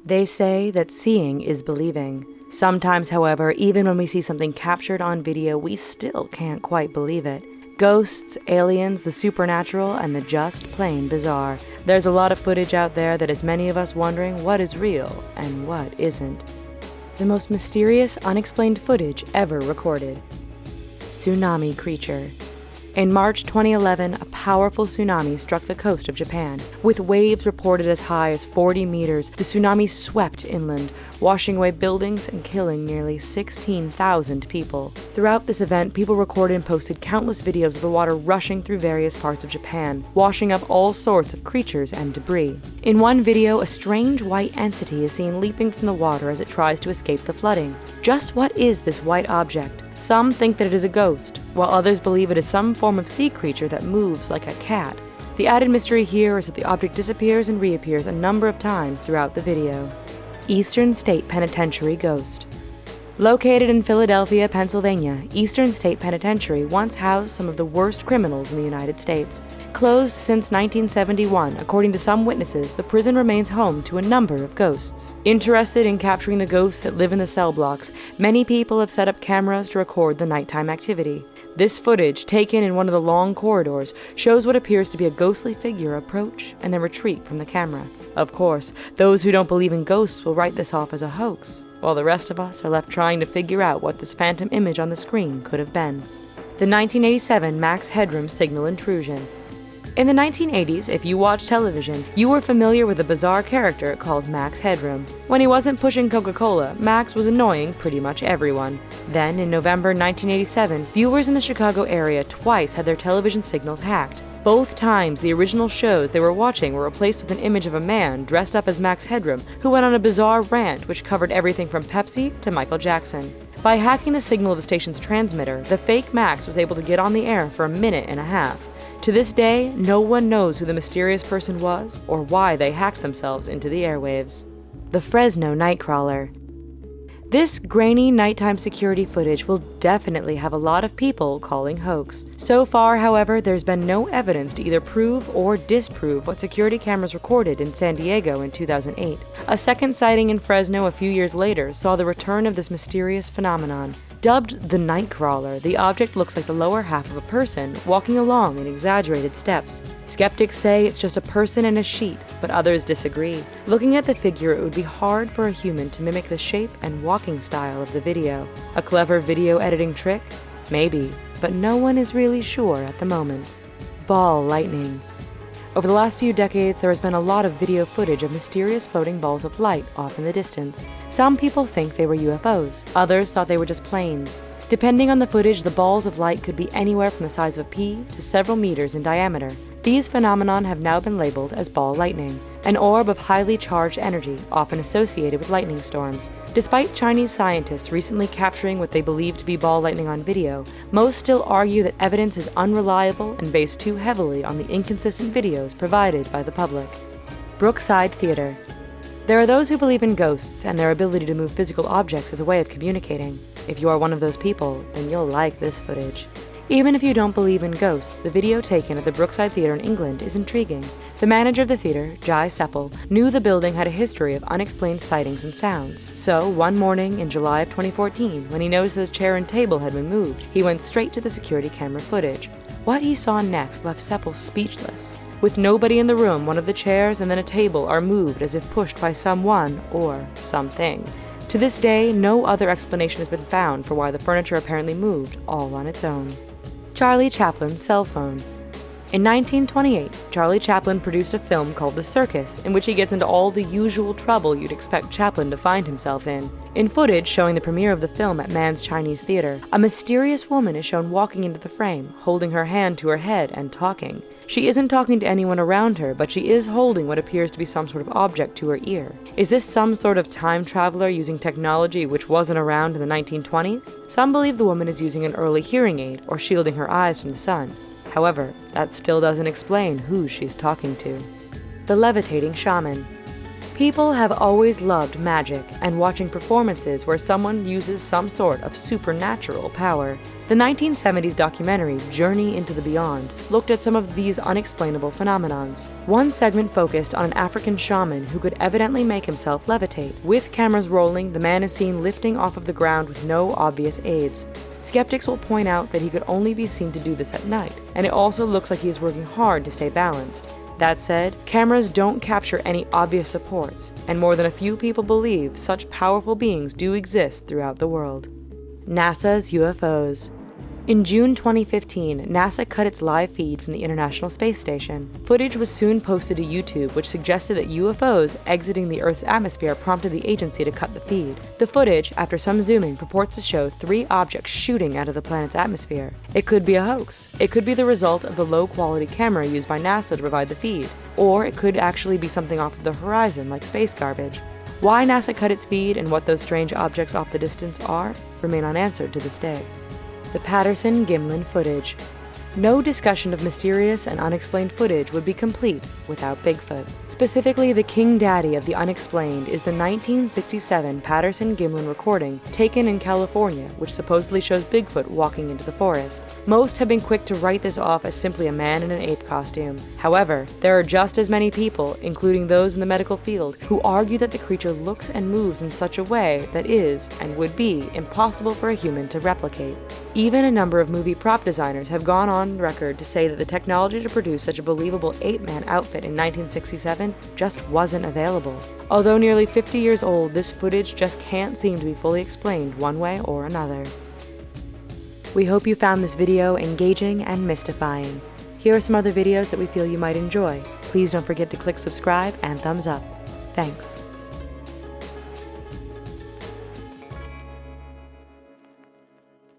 They say that seeing is believing. Sometimes, however, even when we see something captured on video, we still can't quite believe it. Ghosts, aliens, the supernatural, and the just plain bizarre. There's a lot of footage out there that has many of us wondering what is real and what isn't. The most mysterious, unexplained footage ever recorded. Tsunami Creature. In March 2011, a powerful tsunami struck the coast of Japan. With waves reported as high as 40 meters, the tsunami swept inland, washing away buildings and killing nearly 16,000 people. Throughout this event, people recorded and posted countless videos of the water rushing through various parts of Japan, washing up all sorts of creatures and debris. In one video, a strange white entity is seen leaping from the water as it tries to escape the flooding. Just what is this white object? Some think that it is a ghost, while others believe it is some form of sea creature that moves like a cat. The added mystery here is that the object disappears and reappears a number of times throughout the video. Eastern State Penitentiary Ghost. Located in Philadelphia, Pennsylvania, Eastern State Penitentiary once housed some of the worst criminals in the United States. Closed since 1971, according to some witnesses, the prison remains home to a number of ghosts. Interested in capturing the ghosts that live in the cell blocks, many people have set up cameras to record the nighttime activity. This footage, taken in one of the long corridors, shows what appears to be a ghostly figure approach and then retreat from the camera. Of course, those who don't believe in ghosts will write this off as a hoax, while the rest of us are left trying to figure out what this phantom image on the screen could have been. The 1987 Max Headroom signal intrusion. In the 1980s, if you watched television, you were familiar with a bizarre character called Max Headroom. When he wasn't pushing Coca-Cola, Max was annoying pretty much everyone. Then, in November 1987, viewers in the Chicago area twice had their television signals hacked. Both times, the original shows they were watching were replaced with an image of a man dressed up as Max Headroom, who went on a bizarre rant which covered everything from Pepsi to Michael Jackson. By hacking the signal of the station's transmitter, the fake Max was able to get on the air for a minute and a half. To this day, no one knows who the mysterious person was or why they hacked themselves into the airwaves. The Fresno Nightcrawler. This grainy nighttime security footage will definitely have a lot of people calling hoax. So far, however, there's been no evidence to either prove or disprove what security cameras recorded in San Diego in 2008. A second sighting in Fresno a few years later saw the return of this mysterious phenomenon. Dubbed the Nightcrawler, the object looks like the lower half of a person walking along in exaggerated steps. Skeptics say it's just a person in a sheet, but others disagree. Looking at the figure, it would be hard for a human to mimic the shape and walking style of the video. A clever video editing trick? Maybe, but no one is really sure at the moment. Ball lightning. Over the last few decades, there has been a lot of video footage of mysterious floating balls of light off in the distance. Some people think they were UFOs, others thought they were just planes. Depending on the footage, the balls of light could be anywhere from the size of a pea to several meters in diameter. These phenomenon have now been labeled as ball lightning, an orb of highly charged energy often associated with lightning storms. Despite Chinese scientists recently capturing what they believe to be ball lightning on video, most still argue that evidence is unreliable and based too heavily on the inconsistent videos provided by the public. Brookside Theatre. There are those who believe in ghosts and their ability to move physical objects as a way of communicating. If you are one of those people, then you'll like this footage. Even if you don't believe in ghosts, the video taken at the Brookside Theatre in England is intriguing. The manager of the theatre, Jai Seppel, knew the building had a history of unexplained sightings and sounds. So, one morning in July of 2014, when he noticed that his chair and table had been moved, he went straight to the security camera footage. What he saw next left Seppel speechless. With nobody in the room, one of the chairs and then a table are moved as if pushed by someone or something. To this day, no other explanation has been found for why the furniture apparently moved all on its own. Charlie Chaplin's cell phone. In 1928, Charlie Chaplin produced a film called The Circus, in which he gets into all the usual trouble you'd expect Chaplin to find himself in. In footage showing the premiere of the film at Mann's Chinese Theatre, a mysterious woman is shown walking into the frame, holding her hand to her head and talking. She isn't talking to anyone around her, but she is holding what appears to be some sort of object to her ear. Is this some sort of time traveler using technology which wasn't around in the 1920s? Some believe the woman is using an early hearing aid or shielding her eyes from the sun. However, that still doesn't explain who she's talking to. The levitating shaman. People have always loved magic and watching performances where someone uses some sort of supernatural power. The 1970s documentary Journey into the Beyond looked at some of these unexplainable phenomenons. One segment focused on an African shaman who could evidently make himself levitate. With cameras rolling, the man is seen lifting off of the ground with no obvious aids. Skeptics will point out that he could only be seen to do this at night, and it also looks like he is working hard to stay balanced. That said, cameras don't capture any obvious supports, and more than a few people believe such powerful beings do exist throughout the world. NASA's UFOs. In June 2015, NASA cut its live feed from the International Space Station. Footage was soon posted to YouTube, which suggested that UFOs exiting the Earth's atmosphere prompted the agency to cut the feed. The footage, after some zooming, purports to show 3 objects shooting out of the planet's atmosphere. It could be a hoax. It could be the result of the low-quality camera used by NASA to provide the feed. Or it could actually be something off of the horizon, like space garbage. Why NASA cut its feed and what those strange objects off the distance are remain unanswered to this day. The Patterson-Gimlin footage. No discussion of mysterious and unexplained footage would be complete without Bigfoot. Specifically, the king daddy of the unexplained is the 1967 Patterson-Gimlin recording taken in California, which supposedly shows Bigfoot walking into the forest. Most have been quick to write this off as simply a man in an ape costume. However, there are just as many people, including those in the medical field, who argue that the creature looks and moves in such a way that is, and would be, impossible for a human to replicate. Even a number of movie prop designers have gone on record to say that the technology to produce such a believable ape-man outfit in 1967 just wasn't available. Although nearly 50 years old, this footage just can't seem to be fully explained one way or another. We hope you found this video engaging and mystifying. Here are some other videos that we feel you might enjoy. Please don't forget to click subscribe and thumbs up. Thanks.